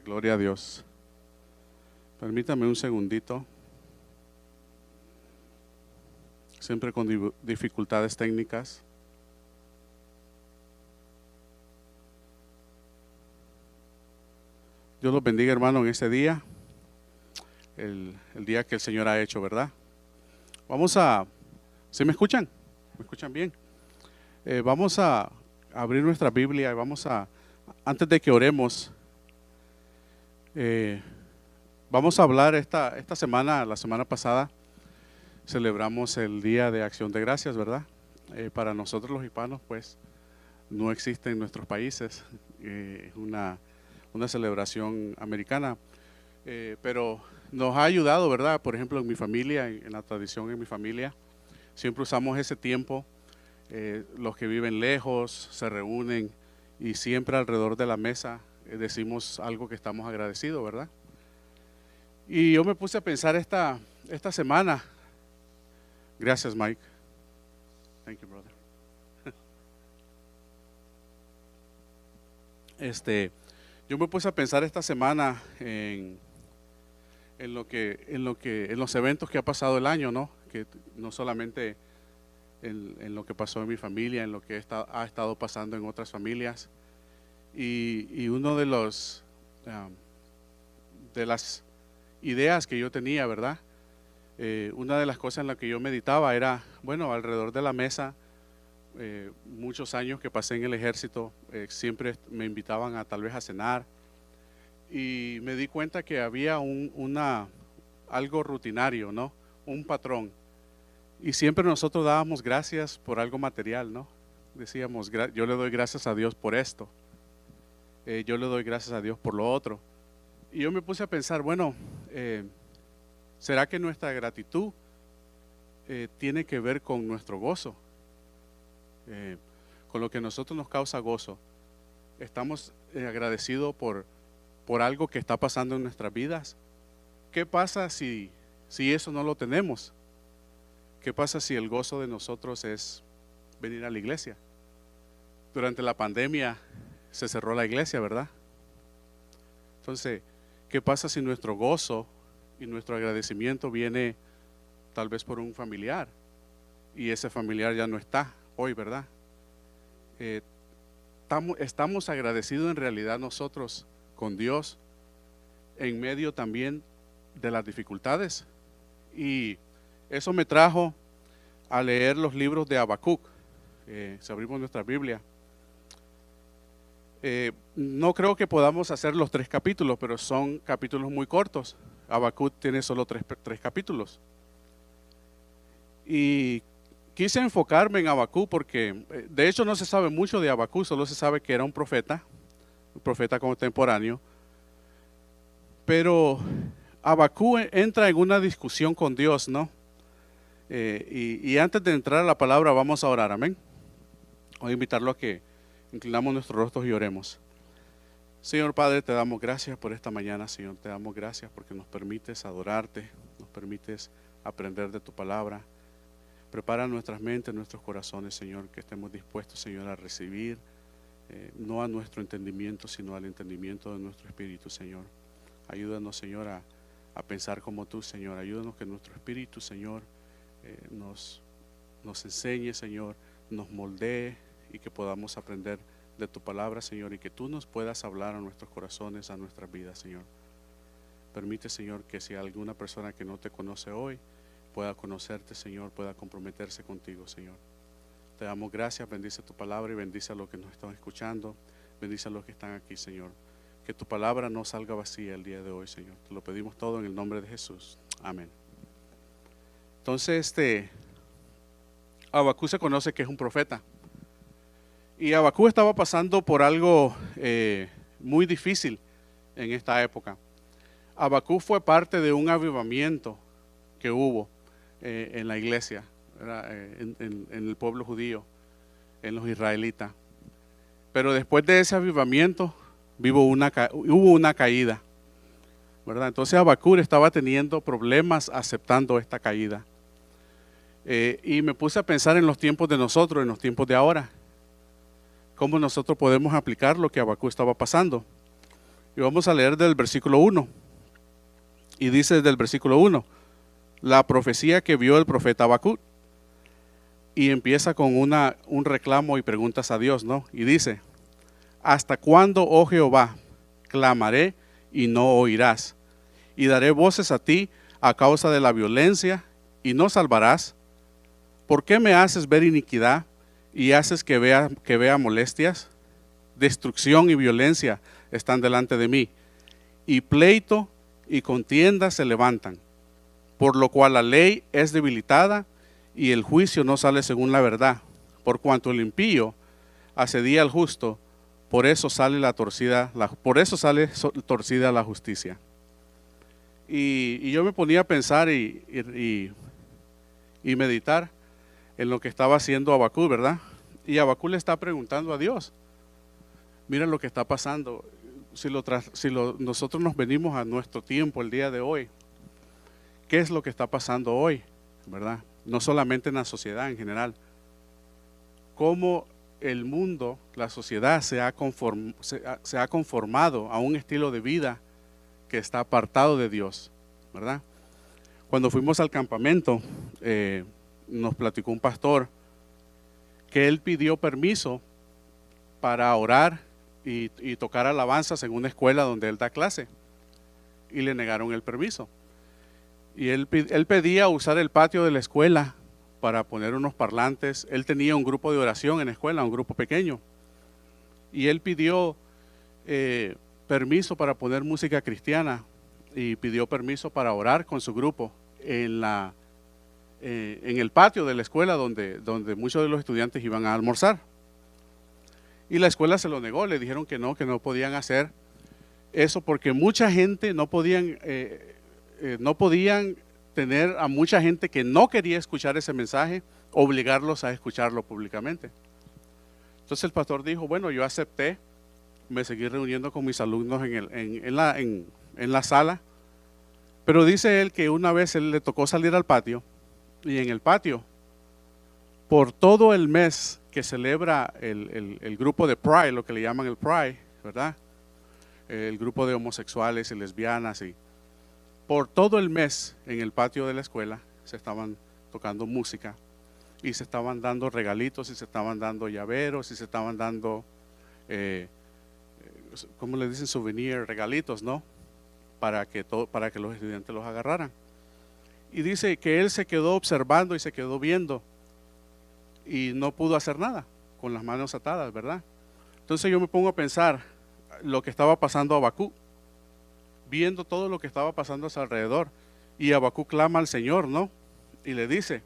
Gloria a Dios. Permítame un segundito. Siempre con dificultades técnicas. Dios los bendiga, hermano, en este día. El día que el Señor ha hecho, ¿verdad? Vamos a... ¿Sí me escuchan? ¿Me escuchan bien? Vamos a abrir nuestra Biblia y vamos a... Antes de que oremos, vamos a hablar esta semana, la semana pasada, celebramos el Día de Acción de Gracias, ¿verdad? Para nosotros los hispanos, pues, no existe en nuestros países, es una celebración americana, pero nos ha ayudado, ¿verdad? Por ejemplo, en mi familia, en la tradición en mi familia, siempre usamos ese tiempo, los que viven lejos se reúnen y siempre alrededor de la mesa decimos algo que estamos agradecidos, ¿verdad? Y yo me puse a pensar esta semana. Gracias, Mike. Thank you, brother. Yo me puse a pensar esta semana en los eventos que ha pasado el año, ¿no? Que no solamente en lo que pasó en mi familia, en lo que ha estado pasando en otras familias. Y uno de las ideas que yo tenía, ¿verdad? Una de las cosas en las que yo meditaba era, bueno, alrededor de la mesa, muchos años que pasé en el ejército, siempre me invitaban tal vez a cenar, y me di cuenta que había algo rutinario, ¿no? Un patrón. Y siempre nosotros dábamos gracias por algo material, ¿no? Decíamos, yo le doy gracias a Dios por esto. Yo le doy gracias a Dios por lo otro. Y yo me puse a pensar, bueno, ¿será que nuestra gratitud tiene que ver con nuestro gozo? Con lo que a nosotros nos causa gozo. ¿Estamos agradecidos por algo que está pasando en nuestras vidas? ¿Qué pasa si eso no lo tenemos? ¿Qué pasa si el gozo de nosotros es venir a la iglesia? Durante la pandemia se cerró la iglesia, ¿verdad? Entonces, ¿qué pasa si nuestro gozo y nuestro agradecimiento viene tal vez por un familiar y ese familiar ya no está hoy, ¿verdad? Estamos agradecidos en realidad nosotros con Dios en medio también de las dificultades, y eso me trajo a leer los libros de Habacuc. Si abrimos nuestra Biblia, no creo que podamos hacer los 3 capítulos, pero son capítulos muy cortos. Habacuc tiene solo 3 capítulos. Y quise enfocarme en Habacuc porque, de hecho, no se sabe mucho de Habacuc, solo se sabe que era un profeta contemporáneo. Pero Habacuc entra en una discusión con Dios, ¿no? Y antes de entrar a la palabra, vamos a orar, amén. Voy a invitarlo a que inclinamos nuestros rostros y oremos. Señor Padre, te damos gracias por esta mañana, Señor. Te damos gracias porque nos permites adorarte, nos permites aprender de tu palabra. Prepara nuestras mentes, nuestros corazones, Señor, que estemos dispuestos, Señor, a recibir, no a nuestro entendimiento, sino al entendimiento de nuestro espíritu, Señor. Ayúdanos, Señor, a pensar como tú, Señor. Ayúdanos que nuestro espíritu, Señor, nos enseñe, Señor, nos moldee y que podamos aprender de tu palabra, Señor, y que tú nos puedas hablar a nuestros corazones, a nuestras vidas, Señor. Permite, Señor, que si hay alguna persona que no te conoce hoy, pueda conocerte, Señor, pueda comprometerse contigo, Señor. Te damos gracias, bendice tu palabra y bendice a los que nos están escuchando, bendice a los que están aquí, Señor. Que tu palabra no salga vacía el día de hoy, Señor. Te lo pedimos todo en el nombre de Jesús. Amén. Entonces, Habacuc se conoce que es un profeta. Y Habacuc estaba pasando por algo muy difícil en esta época. Habacuc fue parte de un avivamiento que hubo en la iglesia, en el pueblo judío, en los israelitas. Pero después de ese avivamiento hubo una caída, ¿verdad? Entonces Habacuc estaba teniendo problemas aceptando esta caída. Y me puse a pensar en los tiempos de nosotros, en los tiempos de ahora. Cómo nosotros podemos aplicar lo que Habacuc estaba pasando. Y vamos a leer del versículo 1. Y dice desde el versículo 1, la profecía que vio el profeta Habacuc. Y empieza con un reclamo y preguntas a Dios, ¿no? Y dice, ¿hasta cuándo, oh Jehová, clamaré y no oirás? Y daré voces a ti a causa de la violencia y no salvarás. ¿Por qué me haces ver iniquidad y haces que vea molestias? Destrucción y violencia están delante de mí, y pleito y contienda se levantan, por lo cual la ley es debilitada y el juicio no sale según la verdad. Por cuanto el impío asedía al justo, por eso sale torcida la justicia. Y yo me ponía a pensar y meditar en lo que estaba haciendo Habacuc, ¿verdad? Y Habacuc le está preguntando a Dios, mira lo que está pasando. Nosotros nos venimos a nuestro tiempo el día de hoy, ¿qué es lo que está pasando hoy? ¿Verdad? No solamente en la sociedad en general. Cómo el mundo, la sociedad se ha conformado a un estilo de vida que está apartado de Dios, ¿verdad? Cuando fuimos al campamento, nos platicó un pastor que él pidió permiso para orar y tocar alabanzas en una escuela donde él da clase, y le negaron el permiso. Y él pedía usar el patio de la escuela para poner unos parlantes. Él tenía un grupo de oración en la escuela, un grupo pequeño, y él pidió permiso para poner música cristiana y pidió permiso para orar con su grupo en el patio de la escuela donde muchos de los estudiantes iban a almorzar. Y la escuela se lo negó, le dijeron que no podían hacer eso porque mucha gente no podían tener a mucha gente que no quería escuchar ese mensaje, obligarlos a escucharlo públicamente. Entonces el pastor dijo, bueno, yo acepté, me seguí reuniendo con mis alumnos en la sala, pero dice él que una vez él le tocó salir al patio, y en el patio, por todo el mes que celebra el grupo de Pride, lo que le llaman el Pride, ¿verdad? El grupo de homosexuales y lesbianas, y por todo el mes en el patio de la escuela se estaban tocando música y se estaban dando regalitos y se estaban dando llaveros y se estaban dando, ¿cómo le dicen? Souvenir, regalitos, ¿no? Para que los estudiantes los agarraran. Y dice que él se quedó observando y se quedó viendo y no pudo hacer nada, con las manos atadas, ¿verdad? Entonces yo me pongo a pensar lo que estaba pasando a Habacuc, viendo todo lo que estaba pasando a su alrededor, y Habacuc clama al Señor, ¿no? Y le dice,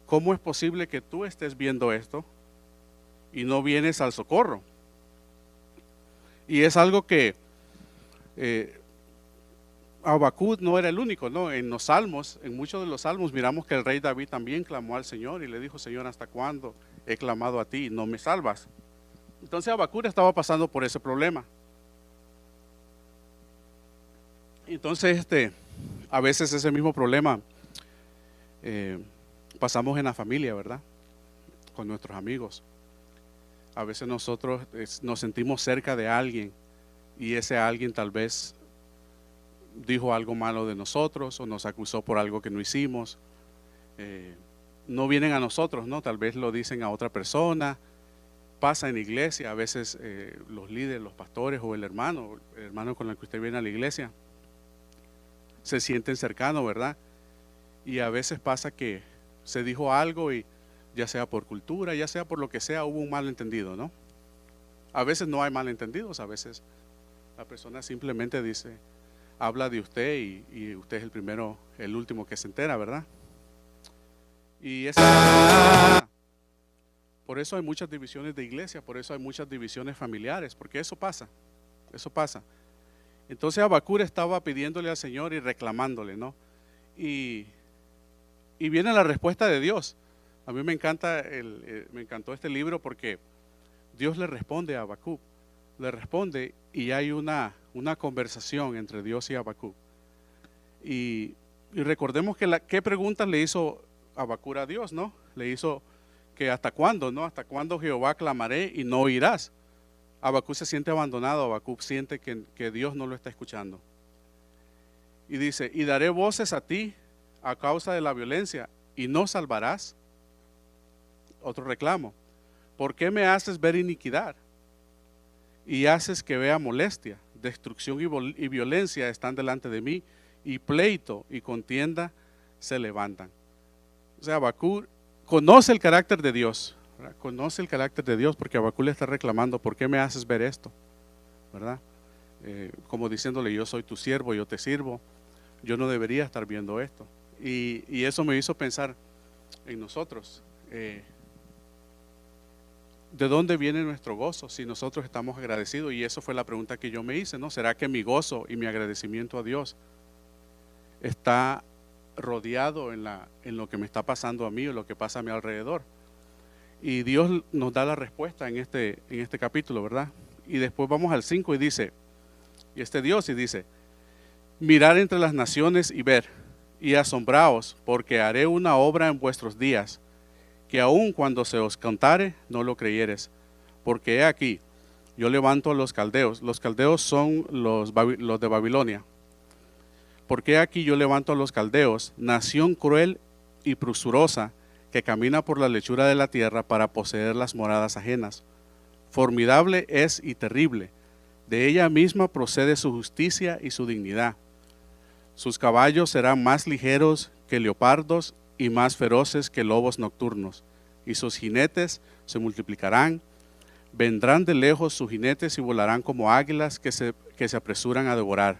¿cómo es posible que tú estés viendo esto y no vienes al socorro? Y es algo que Habacuc no era el único, ¿no? En los salmos, en muchos de los salmos miramos que el rey David también clamó al Señor y le dijo, Señor, ¿hasta cuándo he clamado a ti y no me salvas? Entonces Habacuc estaba pasando por ese problema. Entonces a veces ese mismo problema pasamos en la familia, ¿verdad? Con nuestros amigos. A veces nosotros nos sentimos cerca de alguien y ese alguien tal vez dijo algo malo de nosotros o nos acusó por algo que no hicimos. No vienen a nosotros, ¿no? Tal vez lo dicen a otra persona. Pasa en la iglesia, a veces los líderes, los pastores o el hermano con el que usted viene a la iglesia se sienten cercanos, ¿verdad? Y a veces pasa que se dijo algo y ya sea por cultura, ya sea por lo que sea, hubo un malentendido, ¿no? A veces no hay malentendidos, a veces la persona simplemente dice, habla de usted y usted es el último que se entera, ¿verdad? Y por eso hay muchas divisiones de iglesia, por eso hay muchas divisiones familiares, porque eso pasa. Entonces Habacuc estaba pidiéndole al Señor y reclamándole, ¿no? Y viene la respuesta de Dios. A mí me encantó este libro porque Dios le responde a Habacuc, le responde y hay una conversación entre Dios y Habacuc. Y recordemos qué preguntas le hizo Habacuc a Dios, ¿no? Le hizo que hasta cuándo, ¿no? ¿Hasta cuándo, Jehová, clamaré y no oirás? Habacuc se siente abandonado, Habacuc siente que Dios no lo está escuchando. Y dice, y daré voces a ti a causa de la violencia, y no salvarás. Otro reclamo. ¿Por qué me haces ver iniquidad? Y haces que vea molestia. Destrucción y violencia están delante de mí, y pleito y contienda se levantan. O sea, Habacuc conoce el carácter de Dios, ¿verdad? Conoce el carácter de Dios, porque Habacuc le está reclamando, ¿por qué me haces ver esto? ¿Verdad? Como diciéndole, yo soy tu siervo, yo te sirvo, yo no debería estar viendo esto. Y eso me hizo pensar en nosotros. ¿De dónde viene nuestro gozo si nosotros estamos agradecidos? Y eso fue la pregunta que yo me hice, ¿no? ¿Será que mi gozo y mi agradecimiento a Dios está rodeado en lo que me está pasando a mí o lo que pasa a mi alrededor? Y Dios nos da la respuesta en este capítulo, ¿verdad? Y después vamos al 5 y dice, y dice, mirad entre las naciones y ver, y asombraos, porque haré una obra en vuestros días, que aun cuando se os contare, no lo creyeres. Porque he aquí, yo levanto a los caldeos son los de Babilonia. Porque aquí yo levanto a los caldeos, nación cruel y presurosa, que camina por la lechura de la tierra para poseer las moradas ajenas. Formidable es y terrible, de ella misma procede su justicia y su dignidad. Sus caballos serán más ligeros que leopardos y más feroces que lobos nocturnos, y sus jinetes se multiplicarán. Vendrán de lejos sus jinetes y volarán como águilas que se apresuran a devorar.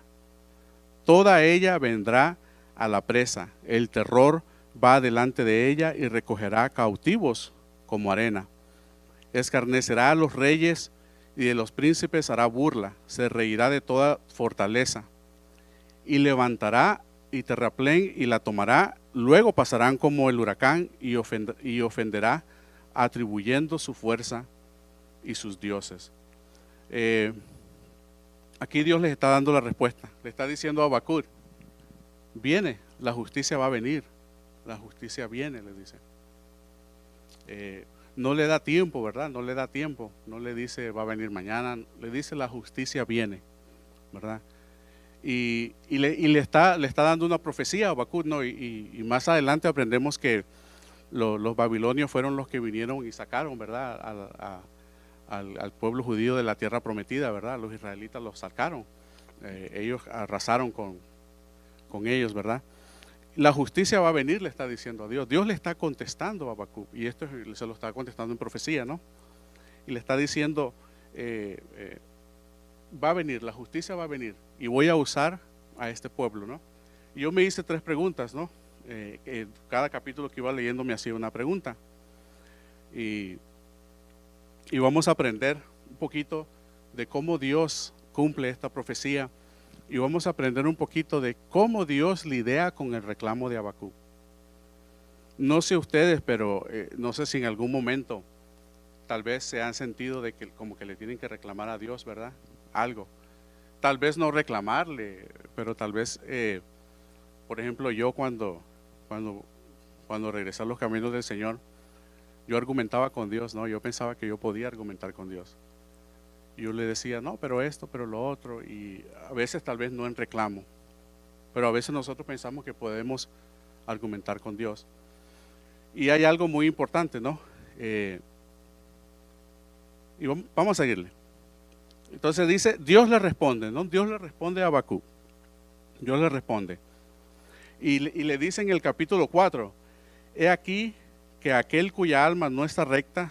Toda ella vendrá a la presa, el terror va delante de ella y recogerá cautivos como arena. Escarnecerá a los reyes y de los príncipes hará burla, se reirá de toda fortaleza. Y levantará y terraplén y la tomará, luego pasarán como el huracán y ofenderá, atribuyendo su fuerza y sus dioses. Aquí Dios les está dando la respuesta, le está diciendo a Habacuc, viene, la justicia va a venir, la justicia viene, le dice. No le da tiempo, ¿verdad? No le da tiempo, no le dice va a venir mañana, le dice la justicia viene, ¿verdad? Y le está dando una profecía a Habacuc, ¿no? Y más adelante aprendemos que los babilonios fueron los que vinieron y sacaron, ¿verdad? Al pueblo judío de la tierra prometida, ¿verdad? Los israelitas los sacaron, ellos arrasaron con ellos, ¿verdad? La justicia va a venir, le está diciendo a Dios. Dios le está contestando a Habacuc, y esto se lo está contestando en profecía, ¿no? Y le está diciendo, va a venir, la justicia va a venir, y voy a usar a este pueblo, ¿no? Y yo me hice 3 preguntas, ¿no? Cada capítulo que iba leyendo me hacía una pregunta. Y vamos a aprender un poquito de cómo Dios cumple esta profecía, y vamos a aprender un poquito de cómo Dios lidia con el reclamo de Habacuc. No sé ustedes, pero no sé si en algún momento tal vez se han sentido de que como que le tienen que reclamar a Dios, ¿verdad? Algo. Tal vez no reclamarle, pero tal vez, por ejemplo, yo cuando regresé a los caminos del Señor, yo argumentaba con Dios, ¿no? Yo pensaba que yo podía argumentar con Dios. Yo le decía, no, pero esto, pero lo otro, y a veces tal vez no en reclamo, pero a veces nosotros pensamos que podemos argumentar con Dios. Y hay algo muy importante, ¿no? Y vamos a seguirle. Entonces dice, Dios le responde, ¿no? Dios le responde a Habacuc. Dios le responde. Y le dice en el capítulo 4, he aquí que aquel cuya alma no está recta,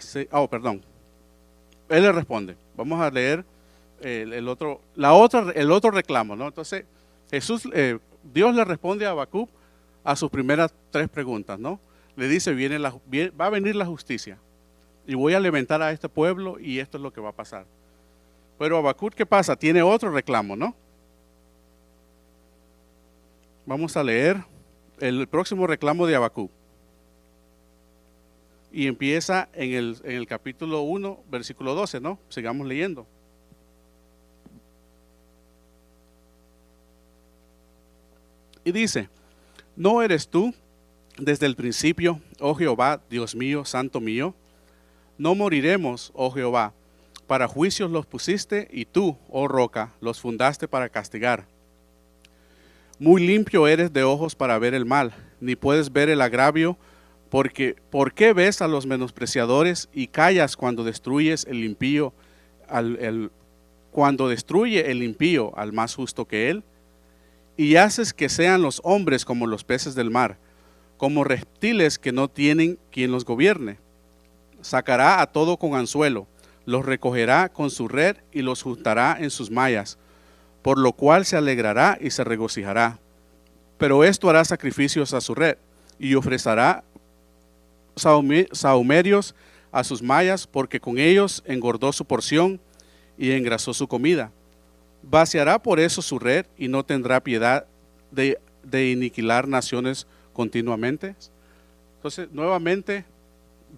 él le responde. Vamos a leer el otro reclamo, ¿no? Entonces, Dios le responde a Habacuc a sus primeras 3 preguntas, ¿no? Le dice, va a venir la justicia, y voy a levantar a este pueblo, y esto es lo que va a pasar. Pero Habacuc, ¿qué pasa? Tiene otro reclamo, ¿no? Vamos a leer el próximo reclamo de Habacuc. Y empieza en el capítulo 1, versículo 12, ¿no? Sigamos leyendo. Y dice, ¿no eres tú desde el principio, oh Jehová, Dios mío, santo mío? No moriremos, oh Jehová, Para juicios los pusiste y tú, oh roca, los fundaste para castigar. Muy limpio eres de ojos para ver el mal, ni puedes ver el agravio, porque ¿por qué ves a los menospreciadores y callas cuando destruyes el impío, cuando destruye el impío al más justo que él? Y haces que sean los hombres como los peces del mar, como reptiles que no tienen quien los gobierne. Sacará a todo con anzuelo, los recogerá con su red y los juntará en sus mallas, por lo cual se alegrará y se regocijará. Pero esto hará sacrificios a su red y ofrecerá sahumerios a sus mallas, porque con ellos engordó su porción y engrasó su comida. Vaciará por eso su red y no tendrá piedad de aniquilar naciones continuamente. Entonces, nuevamente,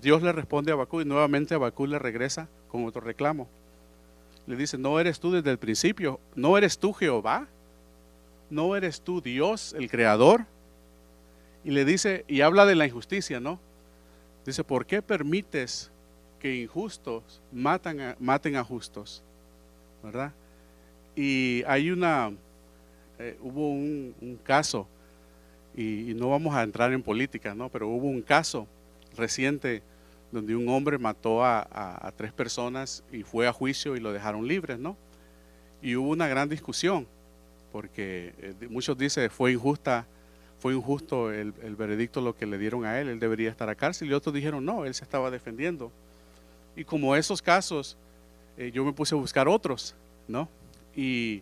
Dios le responde a Habacuc y nuevamente Habacuc le regresa con otro reclamo. Le dice, ¿no eres tú desde el principio? ¿No eres tú Jehová? ¿No eres tú Dios, el Creador? Y le dice, y habla de la injusticia, ¿no? Dice, ¿por qué permites que injustos maten a justos? ¿Verdad? Y hay hubo un caso, y no vamos a entrar en política, ¿no? Pero hubo un caso reciente donde un hombre mató a 3 personas y fue a juicio y lo dejaron libres, ¿no? Y hubo una gran discusión, porque muchos dicen fue injusto el veredicto lo que le dieron a él debería estar a cárcel, y otros dijeron no, él se estaba defendiendo. Y como esos casos, yo me puse a buscar otros, ¿no? Y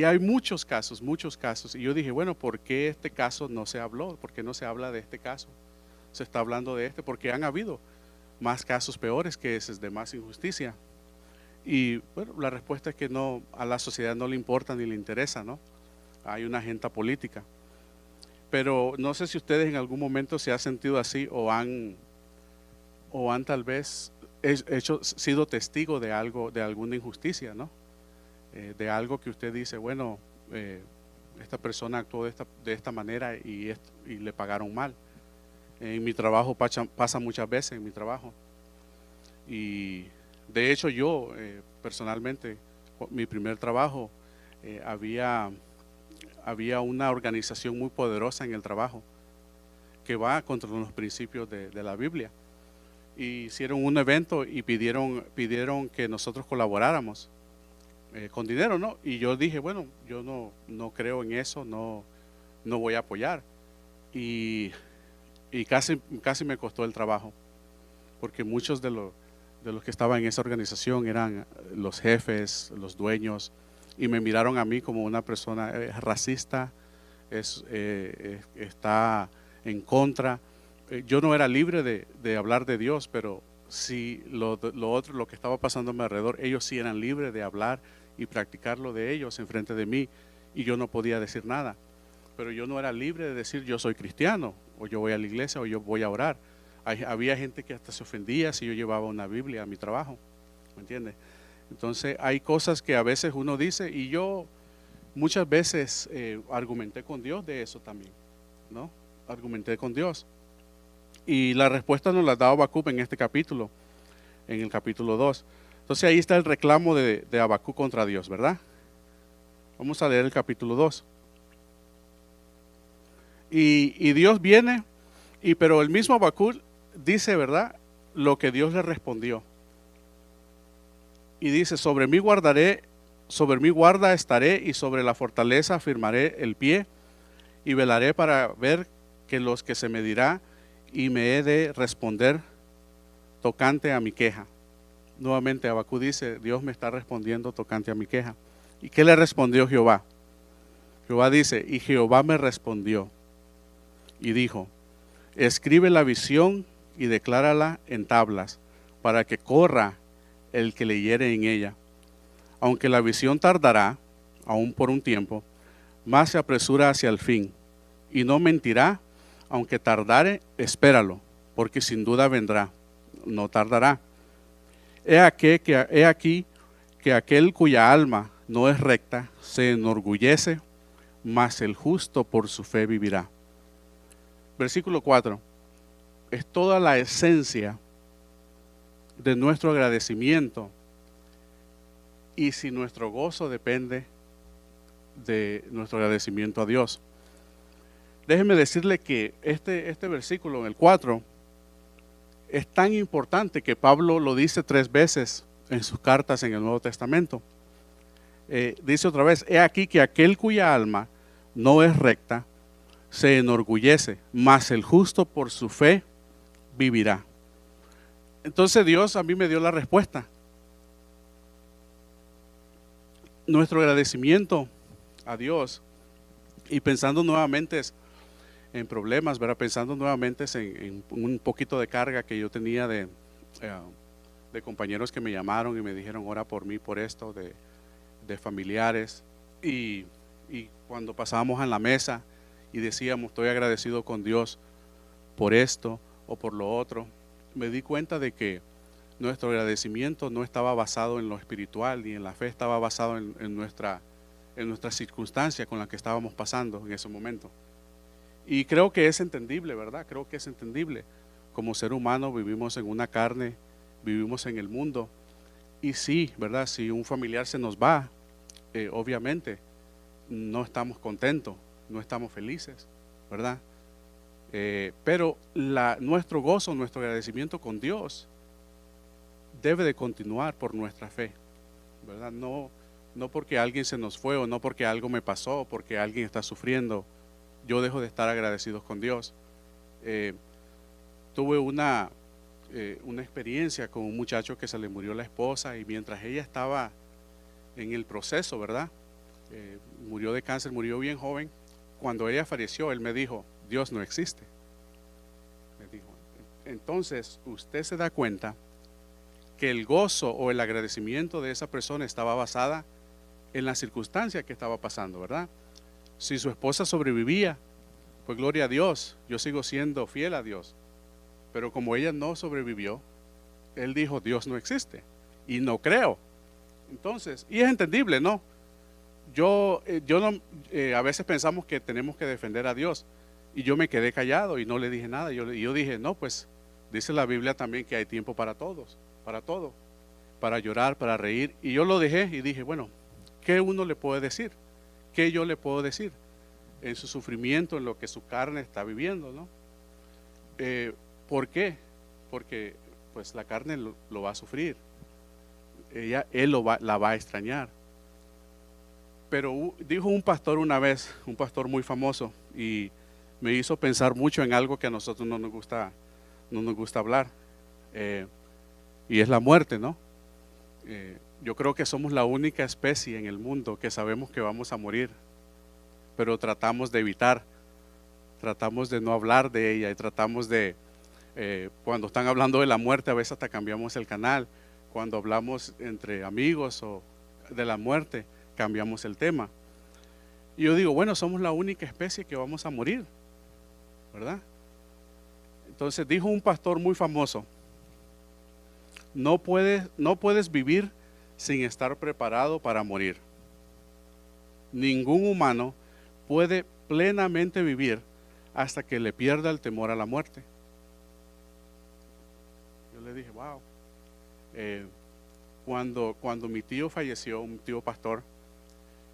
hay muchos casos, y yo dije, bueno, ¿por qué este caso no se habló? ¿Por qué no se habla de este caso? Se está hablando de este, porque han habido más casos peores que ese, de más injusticia. Y bueno, la respuesta es que no, a la sociedad no le importa ni le interesa, ¿no? Hay una agenda política. Pero no sé si ustedes en algún momento se han sentido así o han tal vez sido testigo de algo, de alguna injusticia, ¿no? De algo que usted dice, bueno, esta persona actuó de esta manera y le pagaron mal. En mi trabajo pasa muchas veces en mi trabajo. Y de hecho yo personalmente, mi primer trabajo, había una organización muy poderosa en el trabajo que va contra los principios de la Biblia. Y hicieron un evento y pidieron que nosotros colaboráramos con dinero, ¿no? Y yo dije, bueno, yo no creo en eso, no voy a apoyar. Y casi me costó el trabajo, porque muchos de los que estaban en esa organización eran los jefes, los dueños, y me miraron a mí como una persona racista, está en contra. Yo no era libre de hablar de Dios, pero sí lo otro, lo que estaba pasando a mi alrededor, ellos sí eran libres de hablar y practicar lo de ellos enfrente de mí, y yo no podía decir nada. Pero yo no era libre de decir yo soy cristiano, o yo voy a la iglesia, o yo voy a orar. Había gente que hasta se ofendía si yo llevaba una Biblia a mi trabajo, ¿me entiendes? Entonces hay cosas que a veces uno dice, y yo muchas veces argumenté con Dios de eso también, ¿no? Argumenté con Dios. Y la respuesta nos la da Habacuc en este capítulo, en el capítulo 2. Entonces ahí está el reclamo de Habacuc contra Dios, ¿verdad? Vamos a leer el capítulo 2. Y Dios viene, pero el mismo Habacuc dice, ¿verdad?, lo que Dios le respondió. Y dice, sobre mí guarda estaré, y sobre la fortaleza afirmaré el pie, y velaré para ver que los que se me dirá, y me he de responder tocante a mi queja. Nuevamente Habacuc dice, Dios me está respondiendo tocante a mi queja. ¿Y qué le respondió Jehová? Jehová dice, y Jehová me respondió y dijo, escribe la visión y declárala en tablas, para que corra el que leyere en ella. Aunque la visión tardará, aún por un tiempo, más se apresura hacia el fin, y no mentirá, aunque tardare, espéralo, porque sin duda vendrá, no tardará. He aquí que aquel cuya alma no es recta se enorgullece, mas el justo por su fe vivirá. Versículo 4. Es toda la esencia de nuestro agradecimiento y si nuestro gozo depende de nuestro agradecimiento a Dios. Déjeme decirle que este versículo, en el 4, es tan importante que Pablo lo dice 3 veces en sus cartas en el Nuevo Testamento. Dice otra vez: he aquí que aquel cuya alma no es recta se enorgullece, mas el justo por su fe vivirá. Entonces Dios a mí me dio la respuesta. Nuestro agradecimiento a Dios, y pensando nuevamente en problemas, ¿verdad? Pensando nuevamente en un poquito de carga que yo tenía de compañeros que me llamaron y me dijeron: ora por mí, por esto, de familiares, y cuando pasábamos en la mesa y decíamos: estoy agradecido con Dios por esto o por lo otro, me di cuenta de que nuestro agradecimiento no estaba basado en lo espiritual ni en la fe, estaba basado en nuestra circunstancia con la que estábamos pasando en ese momento. Y creo que es entendible, ¿verdad? Creo que es entendible. Como ser humano vivimos en una carne, vivimos en el mundo. Y sí, ¿verdad? Si un familiar se nos va, obviamente no estamos contentos, no estamos felices, ¿verdad? Pero nuestro gozo, nuestro agradecimiento con Dios debe de continuar por nuestra fe, ¿verdad? No porque alguien se nos fue, o no porque algo me pasó, porque alguien está sufriendo, yo dejo de estar agradecido con Dios. Tuve una experiencia con un muchacho que se le murió la esposa, y mientras ella estaba en el proceso, ¿verdad? Murió de cáncer, murió bien joven. Cuando ella falleció, él me dijo: Dios no existe. Me dijo. Entonces usted se da cuenta que el gozo o el agradecimiento de esa persona estaba basada en la circunstancia que estaba pasando, ¿verdad? Si su esposa sobrevivía, pues gloria a Dios, yo sigo siendo fiel a Dios. Pero como ella no sobrevivió, él dijo: Dios no existe y no creo. Entonces, y es entendible, ¿no? Yo no, a veces pensamos que tenemos que defender a Dios, y yo me quedé callado y no le dije nada. Yo dije: no, pues dice la Biblia también que hay tiempo para todos, para todo, para llorar, para reír. Y yo lo dejé y dije: bueno, ¿qué uno le puede decir? ¿Qué yo le puedo decir en su sufrimiento, en lo que su carne está viviendo, ¿no? ¿Por qué? Porque pues la carne lo va a sufrir, él la va a extrañar. Pero dijo un pastor una vez, un pastor muy famoso, y me hizo pensar mucho en algo que a nosotros no nos gusta hablar, y es la muerte, ¿no? Yo creo que somos la única especie en el mundo que sabemos que vamos a morir, pero tratamos de evitar, tratamos de no hablar de ella, y tratamos de, cuando están hablando de la muerte, a veces hasta cambiamos el canal. Cuando hablamos entre amigos o de la muerte, cambiamos el tema. Y yo digo: bueno, somos la única especie que vamos a morir, ¿verdad? Entonces dijo un pastor muy famoso: no puedes vivir sin estar preparado para morir. Ningún humano puede plenamente vivir hasta que le pierda el temor a la muerte. Yo le dije: wow. Cuando mi tío falleció, un tío pastor,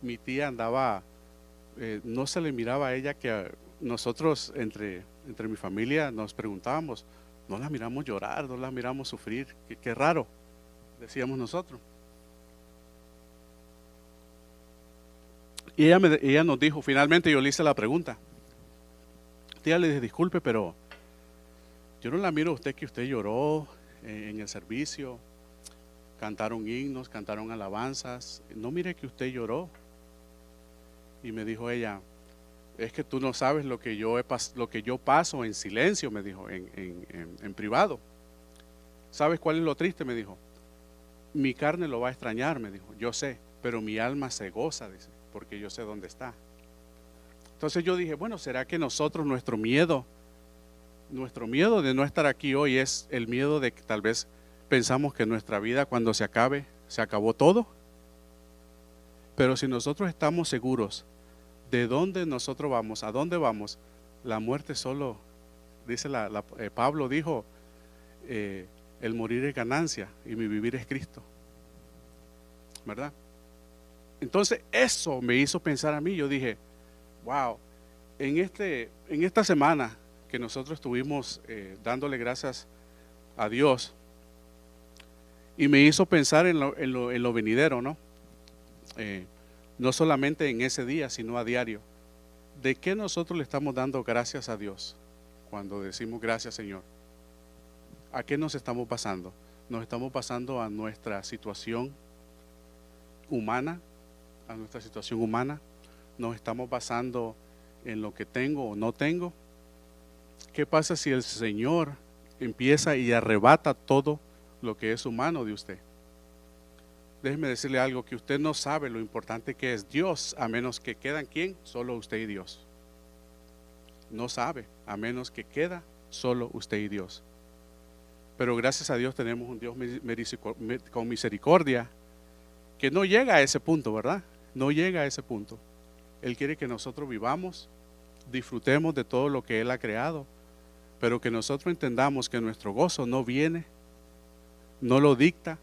mi tía andaba, no se le miraba a ella, que nosotros entre mi familia nos preguntábamos: no la miramos llorar, no la miramos sufrir, qué raro, decíamos nosotros. Y ella nos dijo, finalmente yo le hice la pregunta. Tía, le dije: disculpe, pero yo no la miro a usted, que usted lloró en el servicio, cantaron himnos, cantaron alabanzas, no mire que usted lloró. Y me dijo ella: es que tú no sabes lo que yo paso en silencio, me dijo, en privado. ¿Sabes cuál es lo triste? Me dijo: mi carne lo va a extrañar, me dijo, yo sé, pero mi alma se goza, dice, porque yo sé dónde está. Entonces yo dije: bueno, ¿será que nosotros, nuestro miedo de no estar aquí hoy es el miedo de que tal vez pensamos que nuestra vida, cuando se acabe, se acabó todo? Pero si nosotros estamos seguros de dónde nosotros vamos, a dónde vamos, la muerte solo, dice Pablo dijo, el morir es ganancia y mi vivir es Cristo. ¿verdad? Entonces eso me hizo pensar a mí. Yo dije, wow, en esta semana que nosotros estuvimos dándole gracias a Dios, y me hizo pensar en lo venidero, ¿no? No solamente en ese día, sino a diario. ¿De qué nosotros le estamos dando gracias a Dios cuando decimos gracias, Señor? ¿A qué nos estamos basando? Nos estamos basando a nuestra situación humana, nos estamos basando en lo que tengo o no tengo. ¿Qué pasa si el Señor empieza y arrebata todo lo que es humano de usted? Déjeme decirle algo, que usted no sabe lo importante que es Dios, a menos que quedan ¿quién? Solo usted y Dios. No sabe, a menos que queda solo usted y Dios. Pero gracias a Dios tenemos un Dios con misericordia, que no llega a ese punto, ¿verdad? No llega a ese punto. Él quiere que nosotros vivamos, disfrutemos de todo lo que Él ha creado, pero que nosotros entendamos que nuestro gozo no viene, no lo dicta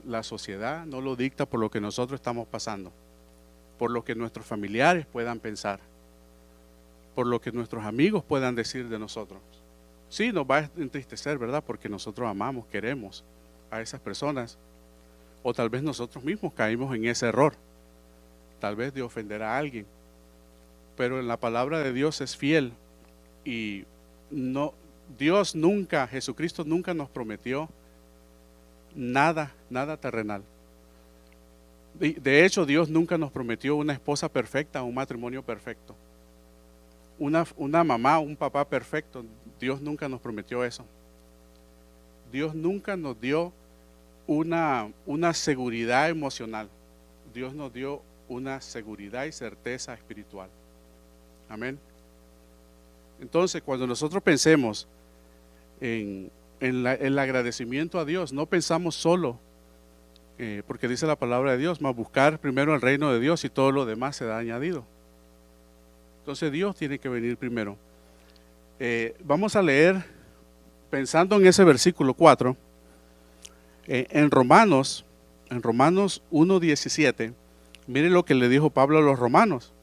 la sociedad, no lo dicta por lo que nosotros estamos pasando, por lo que nuestros familiares puedan pensar, por lo que nuestros amigos puedan decir de nosotros. Sí, nos va a entristecer, ¿verdad? Porque nosotros amamos, queremos a esas personas, o tal vez nosotros mismos caímos en ese error, tal vez de ofender a alguien, pero en la palabra de Dios es fiel, y no, Dios nunca, Jesucristo nunca nos prometió nada terrenal. De hecho, Dios nunca nos prometió una esposa perfecta, un matrimonio perfecto, una mamá, un papá perfecto. Dios nunca nos prometió eso. Dios nunca nos dio una seguridad emocional. Dios nos dio una seguridad y certeza espiritual. Amén. Entonces, cuando nosotros pensemos en el agradecimiento a Dios, no pensamos solo, porque dice la palabra de Dios, más buscar primero el reino de Dios y todo lo demás se da añadido. Entonces Dios tiene que venir primero. Vamos a leer, pensando en ese versículo 4, en Romanos 1:17, mire lo que le dijo Pablo a los romanos.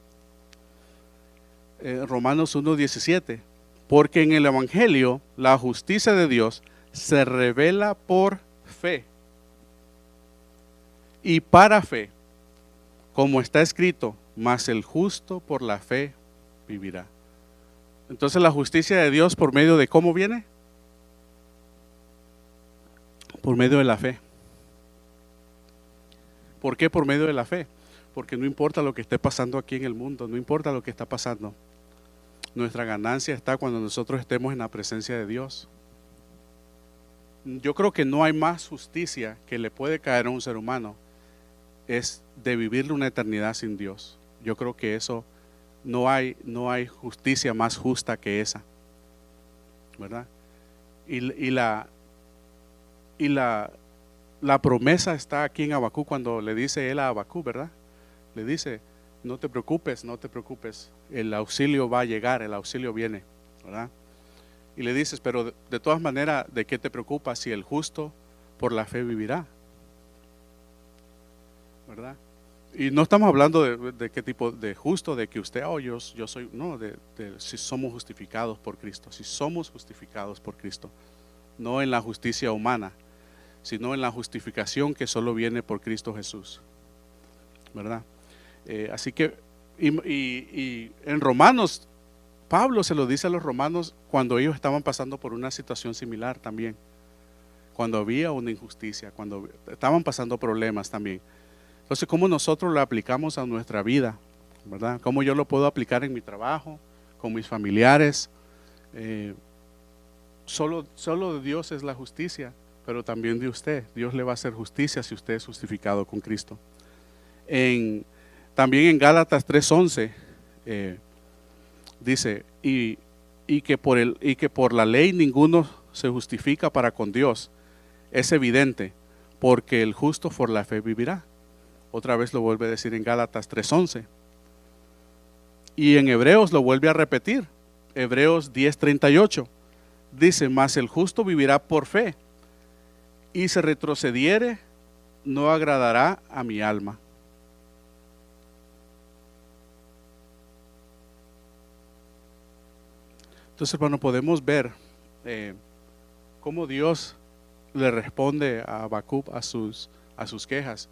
Romanos 1:17, porque en el Evangelio la justicia de Dios se revela por fe y para fe, como está escrito, mas el justo por la fe vivirá. Entonces la justicia de Dios por medio de ¿cómo viene? Por medio de la fe. ¿Por qué por medio de la fe? Porque no importa lo que esté pasando aquí en el mundo, no importa lo que está pasando. Nuestra ganancia está cuando nosotros estemos en la presencia de Dios. Yo creo que no hay más justicia que le puede caer a un ser humano, es de vivir una eternidad sin Dios. Yo creo que eso no hay justicia más justa que esa, ¿verdad? Y la promesa está aquí en Habacuc, cuando le dice él a Habacuc, ¿verdad? Le dice, no te preocupes, el auxilio va a llegar, el auxilio viene, ¿verdad? Y le dices, pero de todas maneras, ¿de qué te preocupas si el justo por la fe vivirá? ¿Verdad? Y no estamos hablando de qué tipo de justo, de que usted, yo soy, no, de si somos justificados por Cristo, si somos justificados por Cristo, no en la justicia humana, sino en la justificación que solo viene por Cristo Jesús, ¿verdad? Así que, y en Romanos, Pablo se lo dice a los romanos cuando ellos estaban pasando por una situación similar también, cuando había una injusticia, cuando estaban pasando problemas también. Entonces, ¿cómo nosotros lo aplicamos a nuestra vida? ¿Verdad? ¿Cómo yo lo puedo aplicar en mi trabajo, con mis familiares? Solo de Dios es la justicia, pero también de usted. Dios le va a hacer justicia si usted es justificado con Cristo. También en Gálatas 3:11 dice, y que por la ley ninguno se justifica para con Dios. Es evidente, porque el justo por la fe vivirá. Otra vez lo vuelve a decir en Gálatas 3:11. Y en Hebreos lo vuelve a repetir. Hebreos 10:38. Dice, mas el justo vivirá por fe. Y si retrocediere, no agradará a mi alma. Entonces, hermano, podemos ver cómo Dios le responde a Habacuc a sus quejas.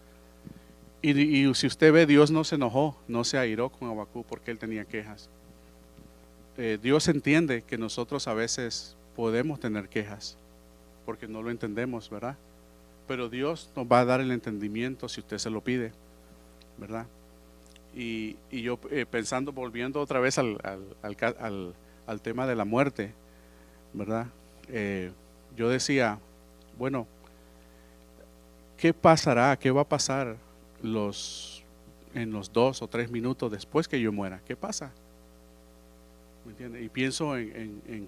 Y si usted ve, Dios no se enojó, no se airó con Habacuc porque él tenía quejas. Dios entiende que nosotros a veces podemos tener quejas porque no lo entendemos, ¿verdad? Pero Dios nos va a dar el entendimiento si usted se lo pide, ¿verdad? Y yo pensando, volviendo otra vez al tema de la muerte, ¿verdad? Yo decía, bueno, ¿qué pasará? ¿Qué va a pasar en los 2 o 3 minutos después que yo muera? ¿Qué pasa? ¿Me entiende? Y pienso en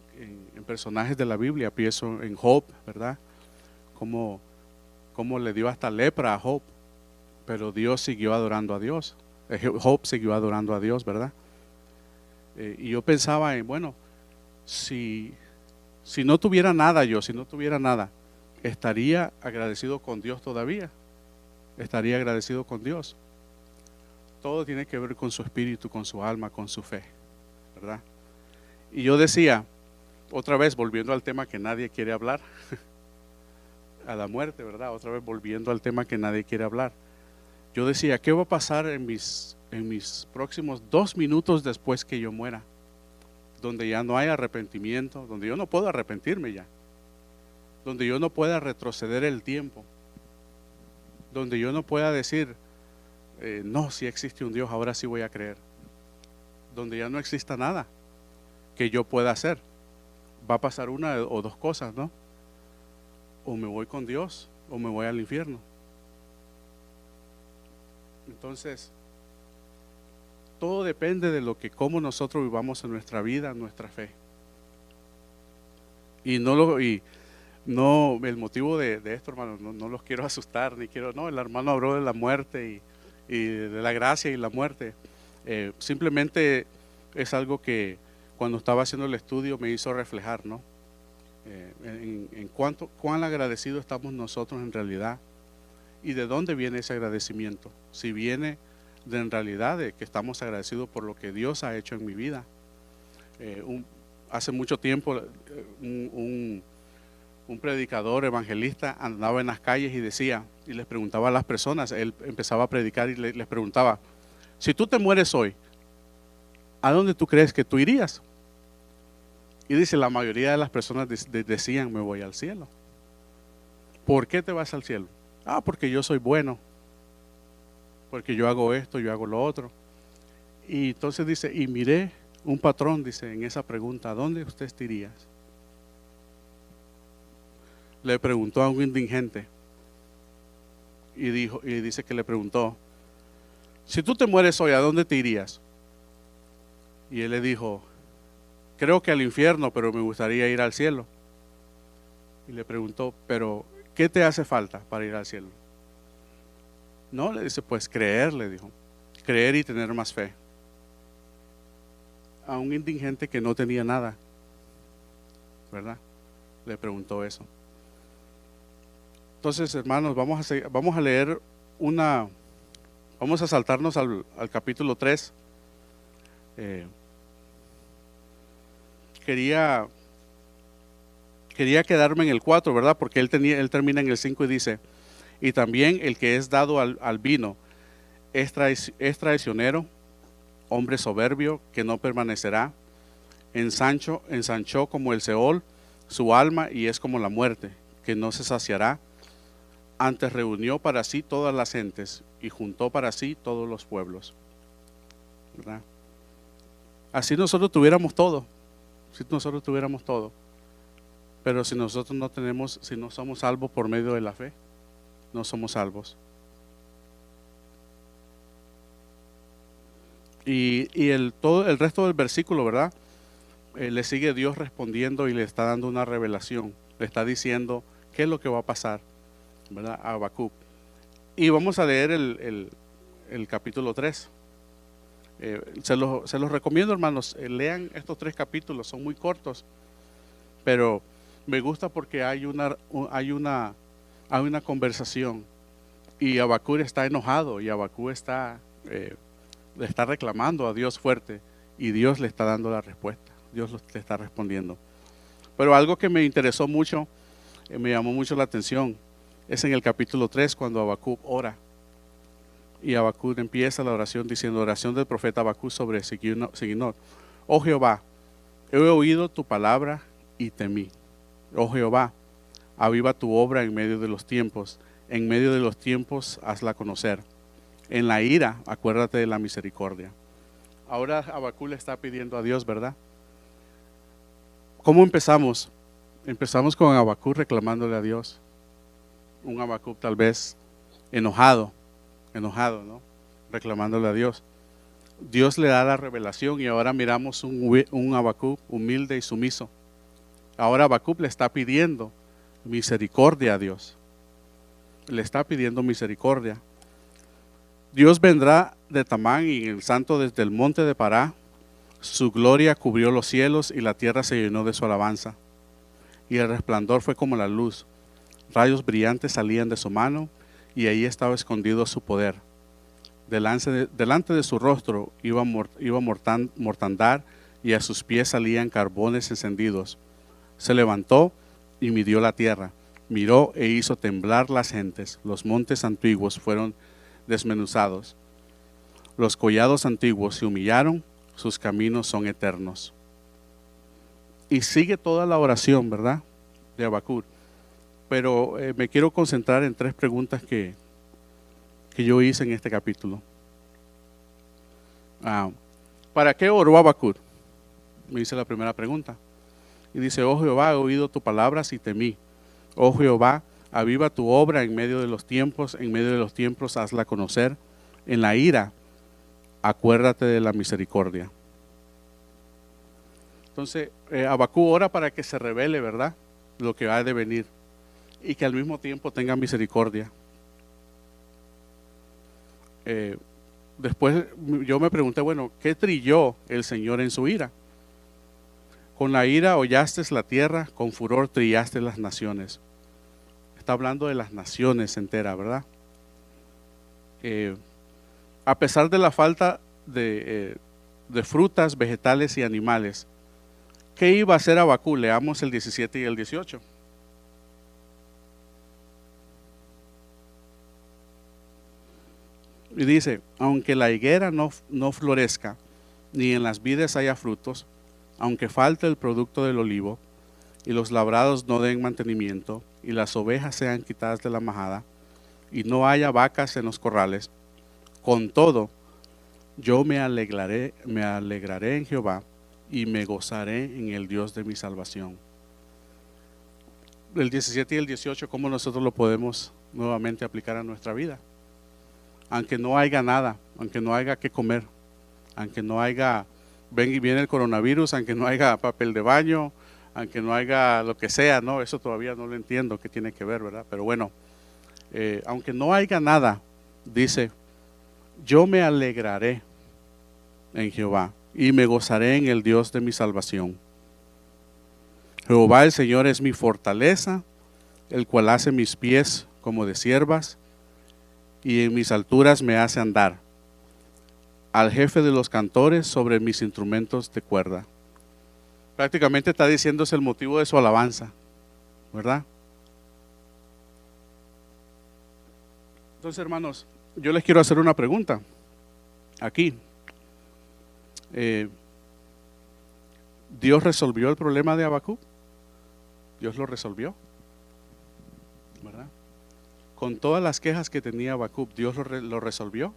personajes de la Biblia, pienso en Job, ¿verdad? Cómo le dio hasta lepra a Job, pero Dios siguió adorando a Dios. Job siguió adorando a Dios, ¿verdad? Y yo pensaba en, bueno, si no tuviera nada si no tuviera nada, ¿estaría agradecido con Dios todavía? ¿Estaría agradecido con Dios? Todo tiene que ver con su espíritu, con su alma, con su fe, ¿verdad? Y yo decía, otra vez volviendo al tema que nadie quiere hablar, a la muerte, ¿verdad? Otra vez volviendo al tema que nadie quiere hablar. Yo decía, ¿qué va a pasar en mis próximos 2 minutos después que yo muera? Donde ya no hay arrepentimiento, donde yo no puedo arrepentirme ya, donde yo no pueda retroceder el tiempo, donde yo no pueda decir, no, si existe un Dios, ahora sí voy a creer, donde ya no exista nada que yo pueda hacer. Va a pasar una o dos cosas, ¿no? O me voy con Dios o me voy al infierno. Entonces, todo depende de cómo nosotros vivamos en nuestra vida, nuestra fe. Y no el motivo de esto, hermano, no los quiero asustar, no, el hermano habló de la muerte y de la gracia y la muerte. Simplemente es algo que cuando estaba haciendo el estudio me hizo reflejar, ¿no? En cuán agradecidos estamos nosotros en realidad y de dónde viene ese agradecimiento. Si viene en realidad de que estamos agradecidos por lo que Dios ha hecho en mi vida. Hace mucho tiempo un predicador evangelista andaba en las calles y decía, y les preguntaba a las personas, él empezaba a predicar y les preguntaba, si tú te mueres hoy, ¿a dónde tú crees que tú irías? Y dice, la mayoría de las personas decían, me voy al cielo. ¿Por qué te vas al cielo? Porque yo soy bueno, porque yo hago esto, yo hago lo otro. Y entonces dice, y miré un patrón, dice, en esa pregunta, ¿a dónde usted irías? Le preguntó a un indigente y dice que le preguntó, si tú te mueres hoy, ¿a dónde te irías? Y él le dijo, creo que al infierno, pero me gustaría ir al cielo. Y le preguntó, pero ¿qué te hace falta para ir al cielo? No, le dice, pues creer, le dijo, creer y tener más fe. A un indigente que no tenía nada, ¿verdad? Le preguntó eso. Entonces, hermanos, vamos a leer vamos a saltarnos al capítulo 3. Quería quedarme en el 4, ¿verdad? Porque él termina en el 5 y dice, y también el que es dado al vino es traicionero, hombre soberbio que no permanecerá, ensanchó como el Seol su alma y es como la muerte, que no se saciará. Antes reunió para sí todas las gentes y juntó para sí todos los pueblos, ¿verdad? Así nosotros tuviéramos todo, pero si nosotros si no somos salvos por medio de la fe, no somos salvos. Y todo el resto del versículo, ¿verdad? Le sigue Dios respondiendo y le está dando una revelación, le está diciendo qué es lo que va a pasar, ¿verdad? A Habacuc. Y vamos a leer el capítulo 3. Se los recomiendo, hermanos, lean estos 3 capítulos, son muy cortos, pero me gusta porque hay una conversación Y Habacuc está enojado y Habacuc le está reclamando a Dios fuerte y Dios le está dando la respuesta. Dios le está respondiendo. Pero algo que me interesó mucho, me llamó mucho la atención, es en el capítulo 3 cuando Habacuc ora. Y Habacuc empieza la oración diciendo, oración del profeta Habacuc sobre Siquinot. Oh Jehová, he oído tu palabra y temí. Oh Jehová, aviva tu obra en medio de los tiempos. En medio de los tiempos hazla conocer. En la ira acuérdate de la misericordia. Ahora Habacuc le está pidiendo a Dios, ¿verdad? ¿Cómo empezamos? Empezamos con Habacuc reclamándole a Dios. Un Habacuc tal vez enojado, ¿no? Reclamándole a Dios. Dios le da la revelación y ahora miramos un Habacuc humilde y sumiso. Ahora Habacuc le está pidiendo misericordia a Dios. Le está pidiendo misericordia. Dios vendrá de Tamán y en el santo desde el monte de Pará. Su gloria cubrió los cielos y la tierra se llenó de su alabanza. Y el resplandor fue como la luz. Rayos brillantes salían de su mano y ahí estaba escondido su poder. Delante de su rostro iba mortandad y a sus pies salían carbones encendidos. Se levantó y midió la tierra. Miró e hizo temblar las gentes. Los montes antiguos fueron desmenuzados. Los collados antiguos se humillaron, sus caminos son eternos. Y sigue toda la oración, ¿verdad? De Habacuc. Pero me quiero concentrar en 3 preguntas que yo hice en este capítulo. ¿Para qué oró Habacuc? Me hice la primera pregunta. Y dice, oh Jehová, he oído tus palabras y temí. Oh Jehová, aviva tu obra en medio de los tiempos hazla conocer. En la ira, acuérdate de la misericordia. Entonces, Habacuc ora para que se revele, ¿verdad? Lo que ha de venir y que al mismo tiempo tenga misericordia. Después yo me pregunté, bueno, ¿qué trilló el Señor en su ira? Con la ira hollaste la tierra, con furor trillaste las naciones. Está hablando de las naciones enteras, ¿verdad? A pesar de la falta de frutas, vegetales y animales, ¿qué iba a hacer Habacuc? Leamos el 17 y el 18. Y dice, aunque la higuera no florezca, ni en las vides haya frutos, aunque falte el producto del olivo, y los labrados no den mantenimiento, y las ovejas sean quitadas de la majada, y no haya vacas en los corrales, con todo, yo me alegraré en Jehová, y me gozaré en el Dios de mi salvación. El 17 y el 18, ¿cómo nosotros lo podemos nuevamente aplicar a nuestra vida? Aunque no haya nada, aunque no haya que comer, aunque no haya, viene el coronavirus, aunque no haya papel de baño, aunque no haya lo que sea, ¿no? Eso todavía no lo entiendo qué tiene que ver, ¿verdad? Pero bueno, aunque no haya nada, dice, yo me alegraré en Jehová y me gozaré en el Dios de mi salvación. Jehová el Señor es mi fortaleza, el cual hace mis pies como de ciervas y en mis alturas me hace andar. Al jefe de los cantores sobre mis instrumentos de cuerda. Prácticamente está diciéndose el motivo de su alabanza, ¿verdad? Entonces, hermanos, yo les quiero hacer una pregunta aquí. ¿Dios resolvió el problema de Habacuc? ¿Dios lo resolvió? ¿Verdad? Con todas las quejas que tenía Habacuc, ¿Dios lo resolvió?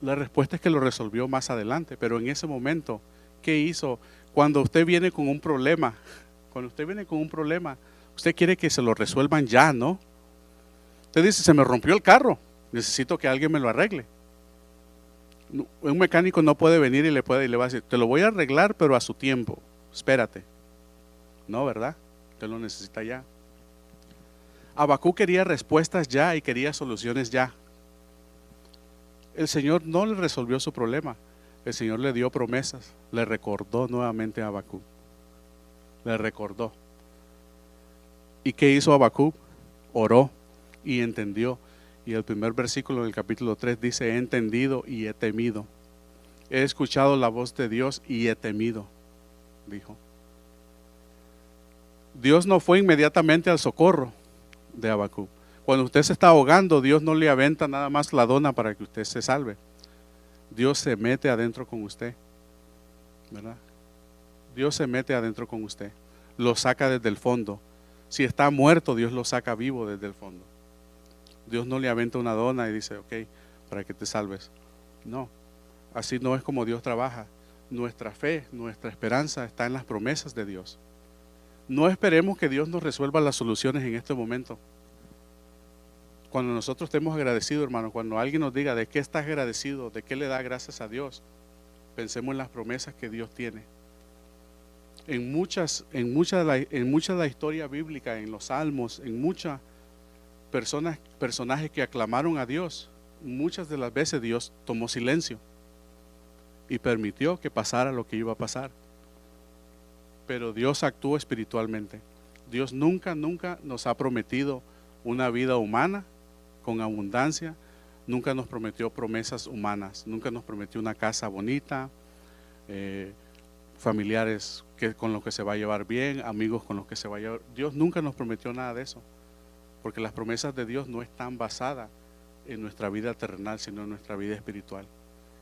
La respuesta es que lo resolvió más adelante, pero en ese momento, ¿qué hizo? Cuando usted viene con un problema, usted quiere que se lo resuelvan ya, ¿no? Usted dice, se me rompió el carro, necesito que alguien me lo arregle. Un mecánico no puede venir y le va a decir, te lo voy a arreglar, pero a su tiempo, espérate. No, ¿verdad? Usted lo necesita ya. Habacuc quería respuestas ya y quería soluciones ya. El Señor no le resolvió su problema. El Señor le dio promesas. Le recordó nuevamente a Habacuc. Le recordó. ¿Y qué hizo Habacuc? Oró. y entendió. Y el primer versículo del capítulo 3 dice, he entendido y he temido. He escuchado la voz de Dios y he temido, dijo. Dios no fue inmediatamente al socorro de Habacuc. Cuando usted se está ahogando, Dios no le aventa nada más la dona para que usted se salve. Dios se mete adentro con usted, ¿verdad? Dios se mete adentro con usted, lo saca desde el fondo. Si está muerto, Dios lo saca vivo desde el fondo. Dios no le aventa una dona y dice, ok, para que te salves. No, así no es como Dios trabaja. Nuestra fe, nuestra esperanza está en las promesas de Dios. No esperemos que Dios nos resuelva las soluciones en este momento. Cuando nosotros estemos agradecidos, hermano, cuando alguien nos diga de qué estás agradecido, de qué le da gracias a Dios, pensemos en las promesas que Dios tiene. En mucha de la historia bíblica, en los salmos, en muchas personajes que aclamaron a Dios, muchas de las veces Dios tomó silencio y permitió que pasara lo que iba a pasar. Pero Dios actuó espiritualmente. Dios nunca nos ha prometido una vida humana con abundancia, nunca nos prometió promesas humanas, nunca nos prometió una casa bonita, familiares con los que se va a llevar bien, amigos con los que se va a llevar. Dios nunca nos prometió nada de eso, porque las promesas de Dios no están basadas en nuestra vida terrenal, sino en nuestra vida espiritual.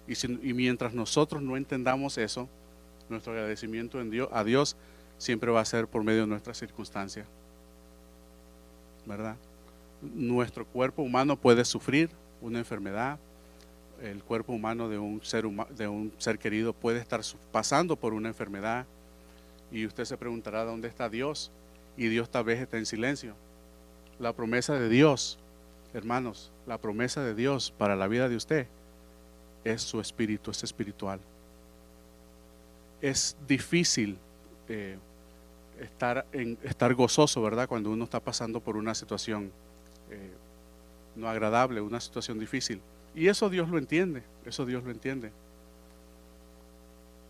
Y mientras nosotros no entendamos eso, nuestro agradecimiento a Dios siempre va a ser por medio de nuestras circunstancias, ¿verdad? Nuestro cuerpo humano puede sufrir una enfermedad. El cuerpo humano de un ser querido puede estar pasando por una enfermedad, y usted se preguntará dónde está Dios, y Dios tal vez está en silencio. La promesa de Dios, hermanos, la promesa de Dios para la vida de usted es su espíritu, es espiritual. Es difícil estar gozoso, ¿verdad? Cuando uno está pasando por una situación no agradable, una situación difícil. Y eso Dios lo entiende, eso Dios lo entiende.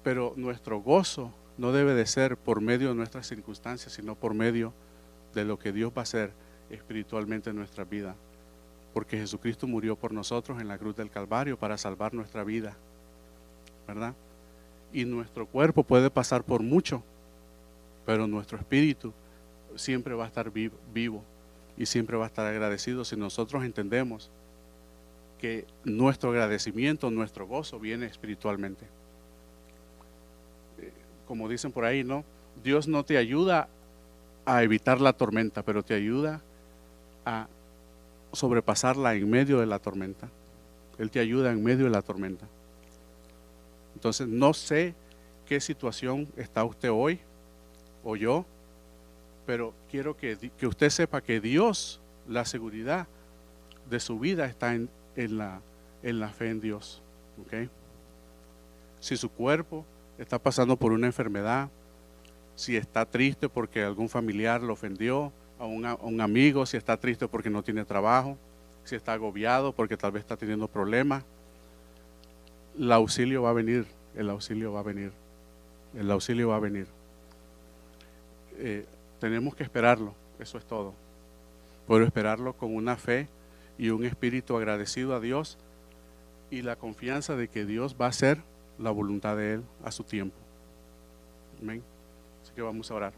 Pero nuestro gozo no debe de ser por medio de nuestras circunstancias, sino por medio de lo que Dios va a hacer espiritualmente en nuestra vida. Porque Jesucristo murió por nosotros en la cruz del Calvario para salvar nuestra vida, ¿verdad? Y nuestro cuerpo puede pasar por mucho, pero nuestro espíritu siempre va a estar vivo y siempre va a estar agradecido si nosotros entendemos que nuestro agradecimiento, nuestro gozo viene espiritualmente. Como dicen por ahí, ¿no? Dios no te ayuda a evitar la tormenta, pero te ayuda a sobrepasarla en medio de la tormenta. Él te ayuda en medio de la tormenta. Entonces, no sé qué situación está usted hoy o yo, pero quiero que usted sepa que Dios, la seguridad de su vida está en la fe en Dios. ¿Okay? Si su cuerpo está pasando por una enfermedad, si está triste porque algún familiar lo ofendió, a un amigo, si está triste porque no tiene trabajo, si está agobiado porque tal vez está teniendo problemas, el auxilio va a venir, el auxilio va a venir, el auxilio va a venir. Tenemos que esperarlo, eso es todo. Pero esperarlo con una fe y un espíritu agradecido a Dios y la confianza de que Dios va a hacer la voluntad de Él a su tiempo. Amén. Así que vamos a orar.